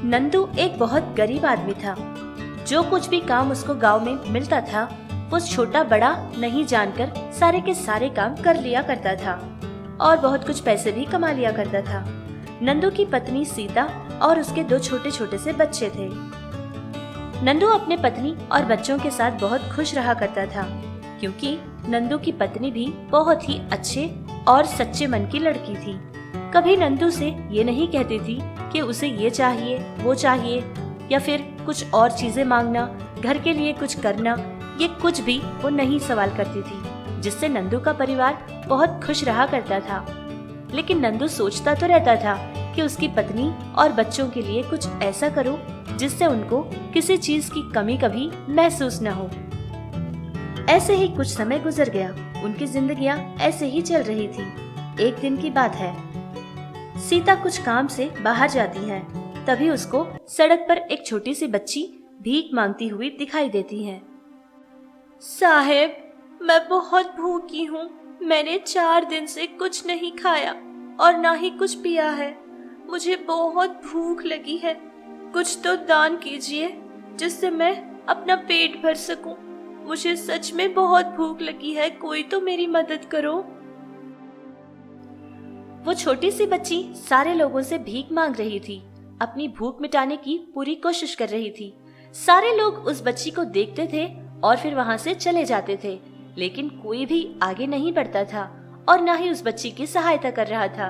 नंदू एक बहुत गरीब आदमी था। जो कुछ भी काम उसको गांव में मिलता था वो छोटा बड़ा नहीं जानकर सारे के सारे काम कर लिया करता था और बहुत कुछ पैसे भी कमा लिया करता था। नंदू की पत्नी सीता और उसके 2 छोटे छोटे से बच्चे थे। नंदू अपने पत्नी और बच्चों के साथ बहुत खुश रहा करता था क्योंकि नंदू की पत्नी भी बहुत ही अच्छे और सच्चे मन की लड़की थी। कभी नंदू से ये नहीं कहती थी कि उसे ये चाहिए वो चाहिए या फिर कुछ और चीजें मांगना, घर के लिए कुछ करना, ये कुछ भी वो नहीं सवाल करती थी, जिससे नंदू का परिवार बहुत खुश रहा करता था। लेकिन नंदू सोचता तो रहता था कि उसकी पत्नी और बच्चों के लिए कुछ ऐसा करो जिससे उनको किसी चीज की कमी कभी महसूस न हो। ऐसे ही कुछ समय गुजर गया। उनकी जिंदगियां ऐसे ही चल रही थी। एक दिन की बात है, सीता कुछ काम से बाहर जाती है। तभी उसको सड़क पर एक छोटी सी बच्ची भीख मांगती हुई दिखाई देती है। साहेब, मैं बहुत भूखी हूँ। मैंने 4 दिन से कुछ नहीं खाया और ना ही कुछ पिया है। मुझे बहुत भूख लगी है। कुछ तो दान कीजिए जिससे मैं अपना पेट भर सकूं। मुझे सच में बहुत भूख लगी है। कोई तो मेरी मदद करो। वो छोटी सी बच्ची सारे लोगों से भीख मांग रही थी, अपनी भूख मिटाने की पूरी कोशिश कर रही थी। सारे लोग उस बच्ची को देखते थे और फिर वहां से चले जाते थे, लेकिन कोई भी आगे नहीं बढ़ता था और ना ही उस बच्ची की सहायता कर रहा था।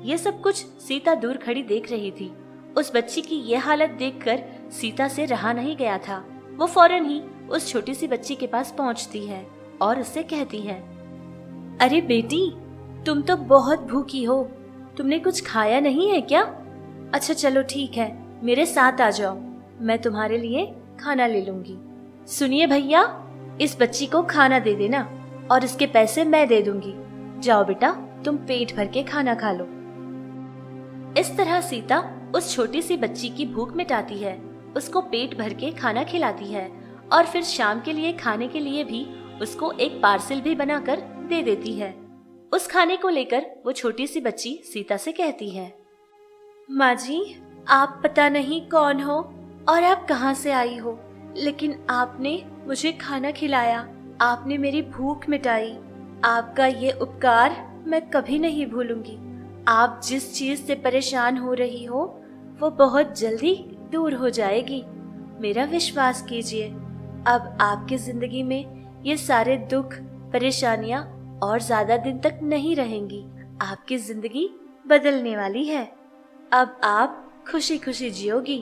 ये सब कुछ सीता दूर खड़ी देख रही थी। उस बच्ची की ये हालत देखकर सीता से रहा नहीं गया था। वो फौरन ही उस छोटी सी बच्ची के पास पहुंचती है और उससे कहती है, अरे बेटी, तुम तो बहुत भूखी हो। तुमने कुछ खाया नहीं है क्या? अच्छा चलो ठीक है, मेरे साथ आ जाओ, मैं तुम्हारे लिए खाना ले लूंगी। सुनिए भैया, इस बच्ची को खाना दे देना और इसके पैसे मैं दे दूंगी। जाओ बेटा, तुम पेट भर के खाना खा लो। इस तरह सीता उस छोटी सी बच्ची की भूख मिटाती है, उसको पेट भर के खाना खिलाती है और फिर शाम के लिए खाने के लिए भी उसको एक पार्सल भी बनाकर दे देती है। उस खाने को लेकर वो छोटी सी बच्ची सीता से कहती है, माँ जी, आप पता नहीं कौन हो और आप कहाँ से आई हो, लेकिन आपने मुझे खाना खिलाया, आपने मेरी भूख मिटाई। आपका ये उपकार मैं कभी नहीं भूलूंगी। आप जिस चीज से परेशान हो रही हो वो बहुत जल्दी दूर हो जाएगी। मेरा विश्वास कीजिए। अब आपकी जिंदगी में ये सारे दुख परेशानियां और ज्यादा दिन तक नहीं रहेंगी। आपकी जिंदगी बदलने वाली है। अब आप खुशी खुशी जियोगी।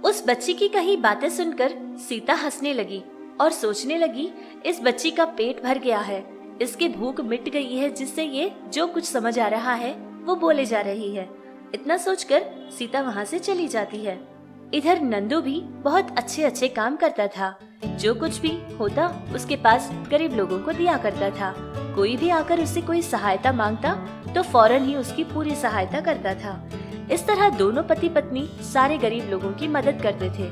उस बच्ची की कही बातें सुनकर सीता हंसने लगी और सोचने लगी, इस बच्ची का पेट भर गया है, इसकी भूख मिट गई है, जिससे ये जो कुछ समझ आ रहा है वो बोले जा रही है। इतना सोचकर सीता वहाँ से चली जाती है। इधर नंदू भी बहुत अच्छे अच्छे काम करता था। जो कुछ भी होता उसके पास गरीब लोगों को दिया करता था। कोई भी आकर उससे कोई सहायता मांगता तो फौरन ही उसकी पूरी सहायता करता था। इस तरह दोनों पति पत्नी सारे गरीब लोगों की मदद करते थे।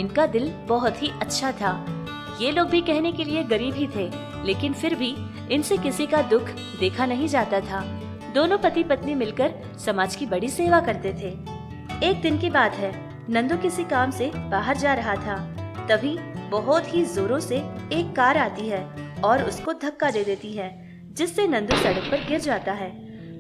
इनका दिल बहुत ही अच्छा था। ये लोग भी कहने के लिए गरीब ही थे, लेकिन फिर भी इनसे किसी का दुख देखा नहीं जाता था। दोनों पति पत्नी मिलकर समाज की बड़ी सेवा करते थे। एक दिन की बात है, नंदू किसी काम से बाहर जा रहा था। तभी बहुत ही जोरों से एक कार आती है और उसको धक्का दे देती है, जिससे नंदू सड़क पर गिर जाता है।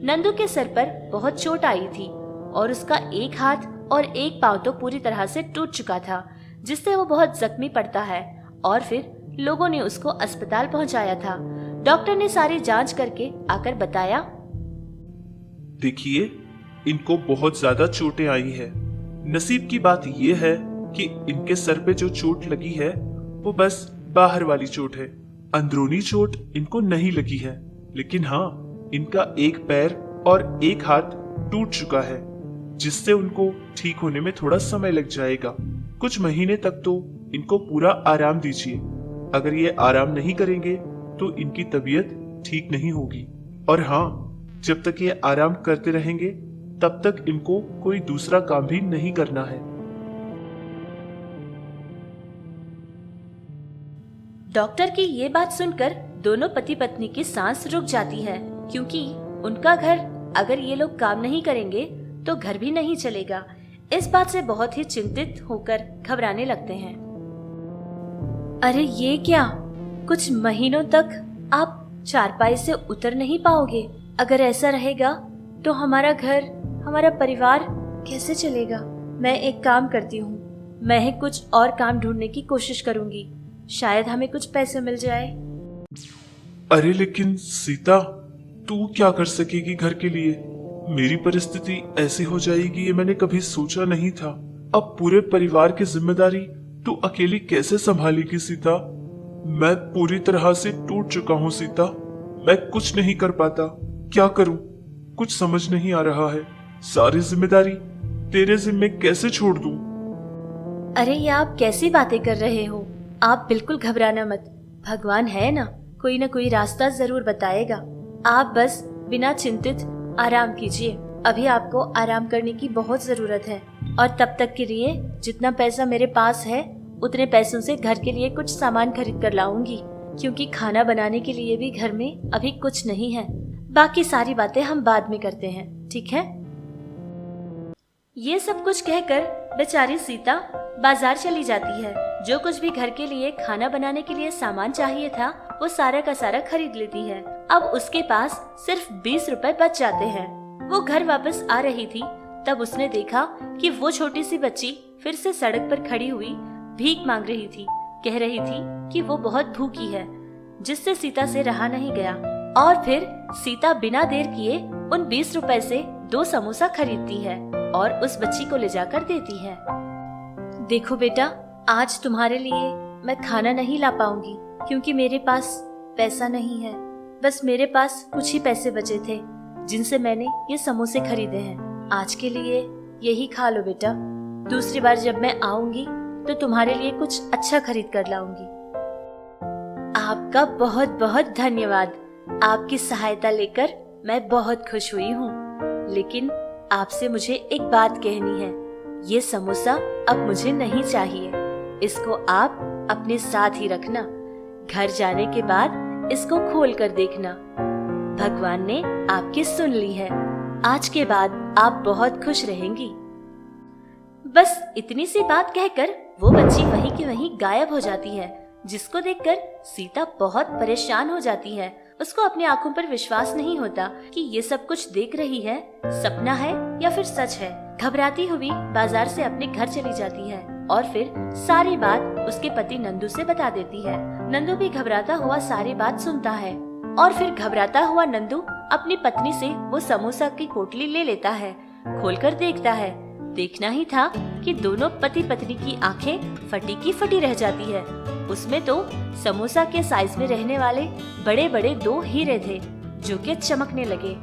नंदू के सर पर बहुत चोट आई थी और उसका एक हाथ और एक पांव तो पूरी तरह से टूट चुका था, जिससे वो बहुत जख्मी पड़ता है और फिर लोगों ने उसको अस्पताल पहुंचाया था। डॉक्टर ने सारी जांच करके आकर बताया, देखिए, इनको बहुत ज्यादा चोटें आई है। नसीब की बात यह है कि इनके सर पे जो चोट लगी है वो बस बाहर वाली चोट है, अंदरूनी चोट इनको नहीं लगी है। लेकिन हाँ, इनका एक पैर और एक हाथ टूट चुका है, जिससे उनको ठीक होने में थोड़ा समय लग जाएगा। कुछ महीने तक तो इनको पूरा आराम दीजिए। अगर ये आराम नहीं करेंगे तो इनकी तबीयत ठीक नहीं होगी। और हाँ, जब तक ये आराम करते रहेंगे तब तक इनको कोई दूसरा काम भी नहीं करना है। डॉक्टर की ये बात सुनकर दोनों पति पत्नी की सांस रुक जाती है, क्योंकि उनका घर अगर ये लोग काम नहीं करेंगे तो घर भी नहीं चलेगा। इस बात से बहुत ही चिंतित होकर घबराने लगते हैं। अरे ये क्या, कुछ महीनों तक आप चारपाई से उतर नहीं पाओगे। अगर ऐसा रहेगा तो हमारा घर, हमारा परिवार कैसे चलेगा। मैं एक काम करती हूँ, मैं कुछ और काम ढूंढने की कोशिश करूंगी, शायद हमें कुछ पैसे मिल जाए। अरे लेकिन सीता, तू क्या कर सकेगी घर के लिए? मेरी परिस्थिति ऐसी हो जाएगी ये मैंने कभी सोचा नहीं था। अब पूरे परिवार की जिम्मेदारी तू अकेली कैसे संभालेगी सीता? मैं पूरी तरह से टूट चुका हूँ सीता। मैं कुछ नहीं कर पाता, क्या करूं? कुछ समझ नहीं आ रहा है। सारी जिम्मेदारी तेरे जिम्मे कैसे छोड़ दूं? अरे ये आप कैसी बातें कर रहे हो? आप बिल्कुल घबराना मत, भगवान है ना कोई रास्ता जरूर बताएगा। आप बस बिना चिंतित आराम कीजिए। अभी आपको आराम करने की बहुत जरूरत है, और तब तक के लिए जितना पैसा मेरे पास है उतने पैसों से घर के लिए कुछ सामान खरीद कर लाऊंगी, क्योंकि खाना बनाने के लिए भी घर में अभी कुछ नहीं है। बाकी सारी बातें हम बाद में करते हैं, ठीक है? ये सब कुछ कहकर बेचारी सीता बाजार चली जाती है। जो कुछ भी घर के लिए खाना बनाने के लिए सामान चाहिए था वो सारा का सारा खरीद लेती है। अब उसके पास सिर्फ 20 रुपए बच जाते हैं। वो घर वापस आ रही थी, तब उसने देखा कि वो छोटी सी बच्ची फिर से सड़क पर खड़ी हुई भीख मांग रही थी। कह रही थी कि वो बहुत भूखी है, जिससे सीता से रहा नहीं गया, और फिर सीता बिना देर किए उन 20 रुपए से 2 समोसा खरीदती है और उस बच्ची को ले जाकर देती है। देखो बेटा, आज तुम्हारे लिए मैं खाना नहीं ला पाऊंगी, क्योंकि मेरे पास पैसा नहीं है। बस मेरे पास कुछ ही पैसे बचे थे जिनसे मैंने ये समोसे खरीदे हैं। आज के लिए यही खा लो बेटा। दूसरी बार जब मैं आऊंगी तो तुम्हारे लिए कुछ अच्छा खरीद कर लाऊंगी। आपका बहुत बहुत धन्यवाद। आपकी सहायता लेकर मैं बहुत खुश हुई हूँ, लेकिन आपसे मुझे एक बात कहनी है। ये समोसा अब मुझे नहीं चाहिए। इसको आप अपने साथ ही रखना। घर जाने के बाद इसको खोल कर देखना। भगवान ने आपकी सुन ली है। आज के बाद आप बहुत खुश रहेंगी। बस इतनी सी बात कहकर वो बच्ची वहीं की वहीं गायब हो जाती है, जिसको देखकर सीता बहुत परेशान हो जाती है। उसको अपनी आंखों पर विश्वास नहीं होता कि ये सब कुछ देख रही है सपना है या फिर सच है। घबराती हुई बाजार से अपने घर चली जाती है और फिर सारी बात उसके पति नंदू से बता देती है। नंदू भी घबराता हुआ सारी बात सुनता है, और फिर घबराता हुआ नंदू अपनी पत्नी से वो समोसा की पोटली ले लेता है। खोलकर देखता है। देखना ही था कि दोनों पति पत्नी की आंखें फटी की फटी रह जाती है। उसमें तो समोसा के साइज में रहने वाले बड़े बड़े 2 हीरे थे, जो कि चमकने लगे,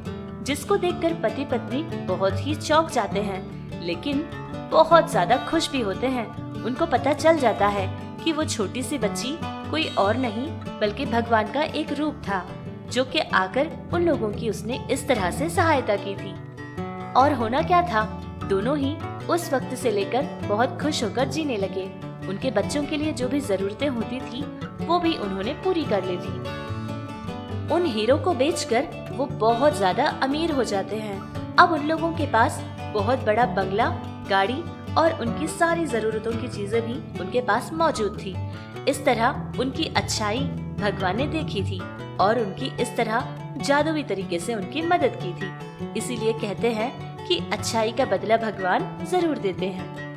जिसको देखकर पति पत्नी बहुत ही चौंक जाते हैं, लेकिन बहुत ज्यादा खुश भी होते हैं। उनको पता चल जाता है कि वो छोटी सी बच्ची कोई और नहीं बल्कि भगवान का एक रूप था, जो कि आकर उन लोगों की उसने इस तरह से सहायता की थी। और होना क्या था, दोनों ही उस वक्त से लेकर बहुत खुश होकर जीने लगे। उनके बच्चों के लिए जो भी जरूरतें होती थी वो भी उन्होंने पूरी कर ली थी। उन हीरो को बेचकर वो बहुत ज्यादा अमीर हो जाते हैं। अब उन लोगों के पास बहुत बड़ा बंगला, गाड़ी और उनकी सारी जरूरतों की चीजें भी उनके पास मौजूद थी। इस तरह उनकी अच्छाई भगवान ने देखी थी और उनकी इस तरह जादुई तरीके से उनकी मदद की थी। इसीलिए कहते हैं कि अच्छाई का बदला भगवान जरूर देते हैं।